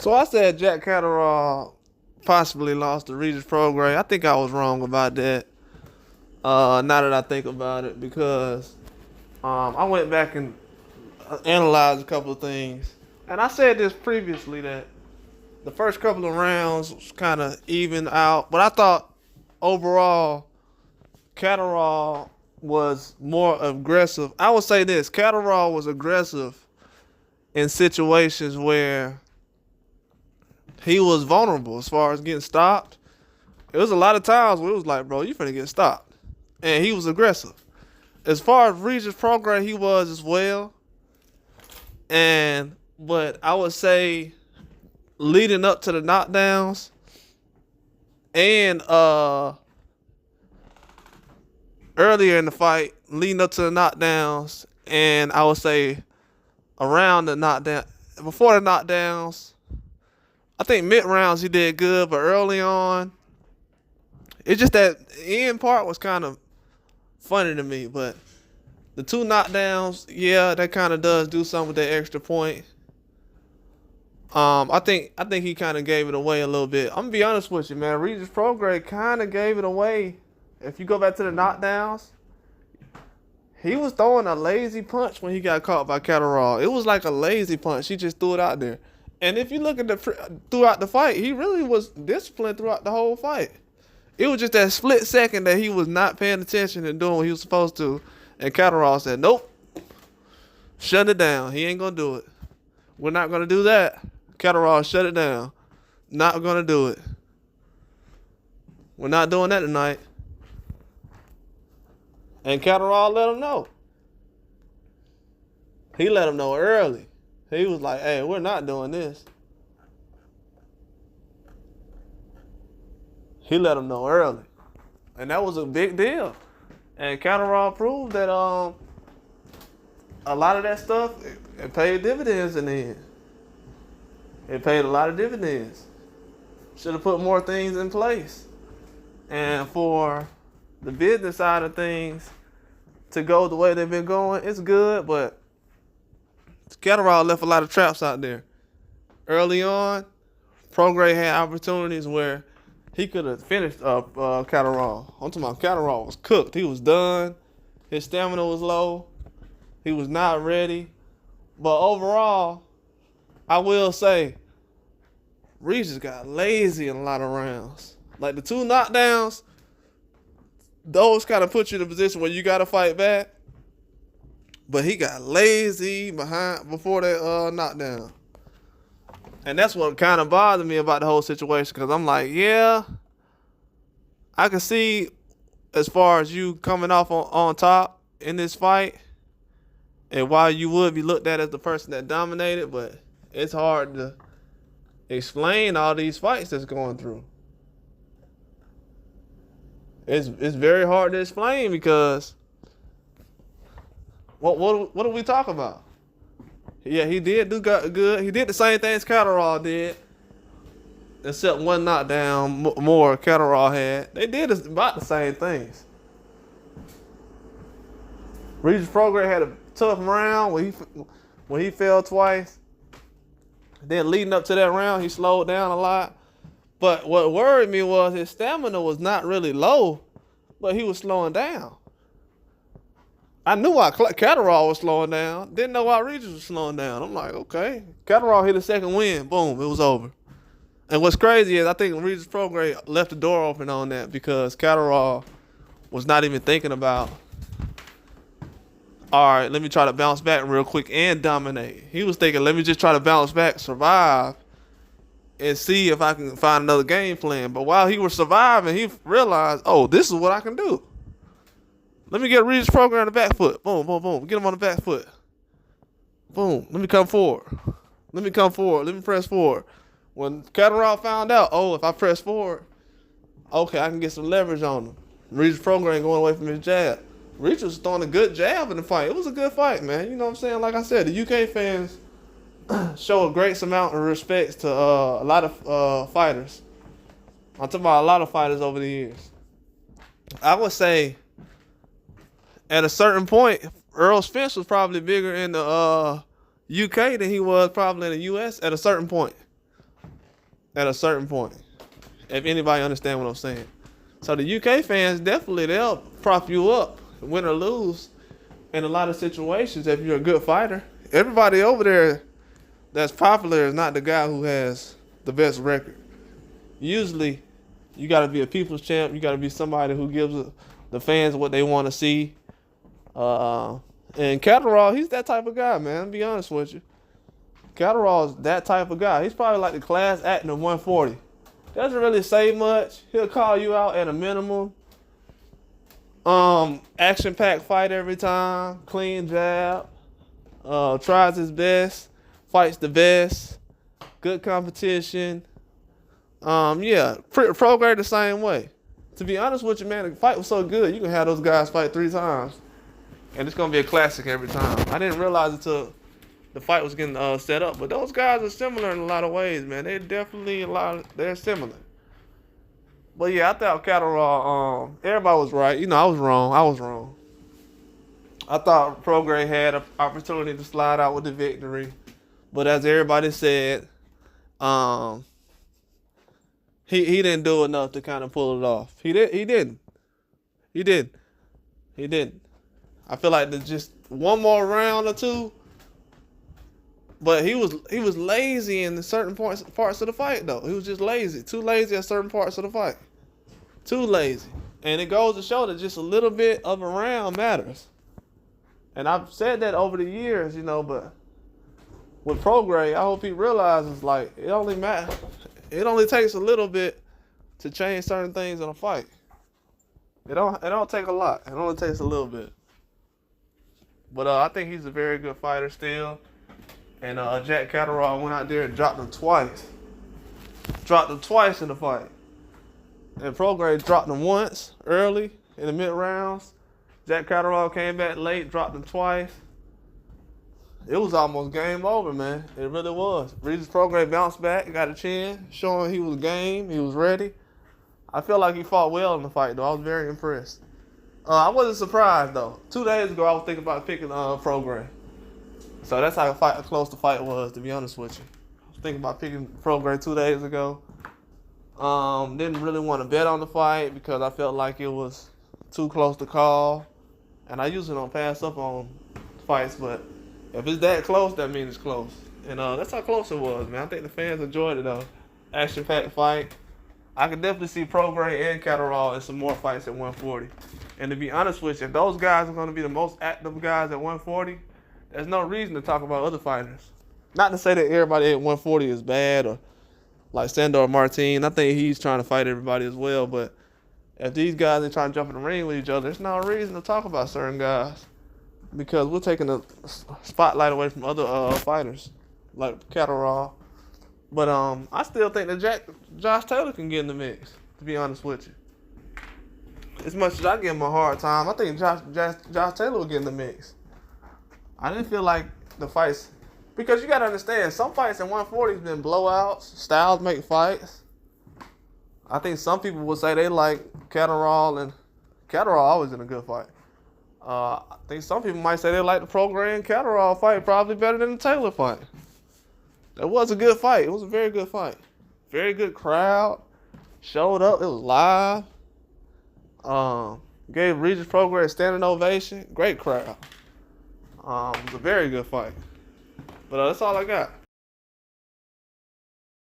So I said Jack Catterall possibly lost to Regis Prograis. I think I was wrong about that. Now that I think about it, because I went back and analyzed a couple of things, and I said this previously that the first couple of rounds was kind of even out, but I thought overall Catterall was more aggressive. I would say this: Catterall was aggressive in situations where he was vulnerable as far as getting stopped. It was a lot of times where it was like, bro, you finna get stopped. And he was aggressive. As far as Regis program, he was as well. But I would say leading up to the knockdowns and earlier in the fight, leading up to the knockdowns, and I would say around the knockdown, before the knockdowns, I think mid rounds he did good, but early on, it's just that the end part was kind of funny to me. But the two knockdowns, yeah, that kind of does do something with that extra point. I think he kind of gave it away a little bit. I'm gonna be honest with you, man. Regis Prograis kind of gave it away. If you go back to the knockdowns, he was throwing a lazy punch when he got caught by Catterall. It was like a lazy punch. He just threw it out there. And if you look at throughout the fight, he really was disciplined throughout the whole fight. It was just that split second that he was not paying attention and doing what he was supposed to. And Catterall said, nope, shut it down. He ain't going to do it. We're not going to do that. Catterall, shut it down. Not going to do it. We're not doing that tonight. And Catterall let him know. He let him know early. He was like, hey, we're not doing this. He let him know early. And that was a big deal. And Catterall proved that a lot of that stuff, it paid dividends in the end. It paid a lot of dividends. Should have put more things in place. And for the business side of things to go the way they've been going, it's good, but Catterall left a lot of traps out there. Early on, Prograis had opportunities where he could have finished up Catterall. I'm talking about Catterall was cooked. He was done. His stamina was low. He was not ready. But overall, I will say, Regis got lazy in a lot of rounds. Like the two knockdowns, those kind of put you in a position where you got to fight back. But he got lazy before that knockdown. And that's what kind of bothered me about the whole situation, because I'm like, yeah, I can see as far as you coming off on top in this fight and why you would be looked at as the person that dominated, but it's hard to explain all these fights that's going through. It's very hard to explain because what do we talk about? Yeah, he did do good. He did the same things Catterall did, except one knockdown more Catterall had. They did about the same things. Regis Prograis had a tough round when he fell twice. Then leading up to that round, he slowed down a lot. But what worried me was his stamina was not really low, but he was slowing down. I knew why Catterall was slowing down. Didn't know why Regis was slowing down. I'm like, okay. Catterall hit a second win. Boom, it was over. And what's crazy is I think Regis Prograis left the door open on that because Catterall was not even thinking about, all right, let me try to bounce back real quick and dominate. He was thinking, let me just try to bounce back, survive, and see if I can find another game plan. But while he was surviving, he realized, oh, this is what I can do. Let me get Regis Prograis on the back foot. Boom, boom, boom. Get him on the back foot. Boom. Let me come forward. Let me press forward. When Catterall found out, oh, if I press forward, okay, I can get some leverage on him. Regis Prograis ain't going away from his jab. Regis was throwing a good jab in the fight. It was a good fight, man. You know what I'm saying? Like I said, the UK fans show a great amount of respect to a lot of fighters. I'm talking about a lot of fighters over the years. I would say, at a certain point, Earl Spence was probably bigger in the UK than he was probably in the US at a certain point. at a certain point. If anybody understand what I'm saying. So the UK fans definitely, they'll prop you up, win or lose, in a lot of situations if you're a good fighter. Everybody over there that's popular is not the guy who has the best record. Usually, you got to be a people's champ. You got to be somebody who gives the fans what they want to see. And Catterall, he's that type of guy, man. I'll be honest with you. Catterall is that type of guy. He's probably like the class act of 140. Doesn't really say much. He'll call you out at a minimum. Action-packed fight every time. Clean jab. Tries his best. Fights the best. Good competition. Prograis the same way. To be honest with you, man, the fight was so good, you can have those guys fight 3 times. And it's going to be a classic every time. I didn't realize until the fight was getting set up. But those guys are similar in a lot of ways, man. They're definitely they're similar. But yeah, I thought Catterall, everybody was right. You know, I was wrong. I thought Prograis had an opportunity to slide out with the victory. But as everybody said, he didn't do enough to kind of pull it off. He didn't. I feel like there's just one more round or two. But he was lazy in certain parts of the fight, though. He was just lazy. Too lazy at certain parts of the fight. Too lazy. And it goes to show that just a little bit of a round matters. And I've said that over the years, you know, but with Prograis, I hope he realizes, like, it only takes a little bit to change certain things in a fight. It don't take a lot. It only takes a little bit. But I think he's a very good fighter still. And Jack Catterall went out there and dropped him twice. Dropped him twice in the fight. And Prograis dropped him once early in the mid-rounds. Jack Catterall came back late, dropped him twice. It was almost game over, man. It really was. Regis Prograis bounced back, got a chin, showing he was game, he was ready. I feel like he fought well in the fight, though. I was very impressed. I wasn't surprised, though. 2 days ago, I was thinking about picking Prograis. So that's how close the fight was, to be honest with you. I was thinking about picking Prograis 2 days ago. Didn't really want to bet on the fight because I felt like it was too close to call. And I usually don't pass up on fights, but if it's that close, that means it's close. And that's how close it was, man. I think the fans enjoyed it, though. Action-packed fight. I could definitely see Prograis and Catterall in some more fights at 140. And to be honest with you, if those guys are going to be the most active guys at 140, there's no reason to talk about other fighters. Not to say that everybody at 140 is bad or like Sandor Martin. I think he's trying to fight everybody as well. But if these guys are trying to jump in the ring with each other, there's no reason to talk about certain guys because we're taking the spotlight away from other fighters like Catterall. But I still think that Josh Taylor can get in the mix, to be honest with you. As much as I give him a hard time, I think Josh Taylor will get in the mix. I didn't feel like the fights, because you got to understand, some fights in 140 has been blowouts. Styles make fights. I think some people will say they like Catterall, and Catterall always in a good fight. I think some people might say they like the Prograis and Catterall fight probably better than the Taylor fight. That was a good fight. It was a very good fight. Very good crowd. Showed up. It was live. Gave Regis Prograis a standing ovation. Great crowd. It was a very good fight. But that's all I got.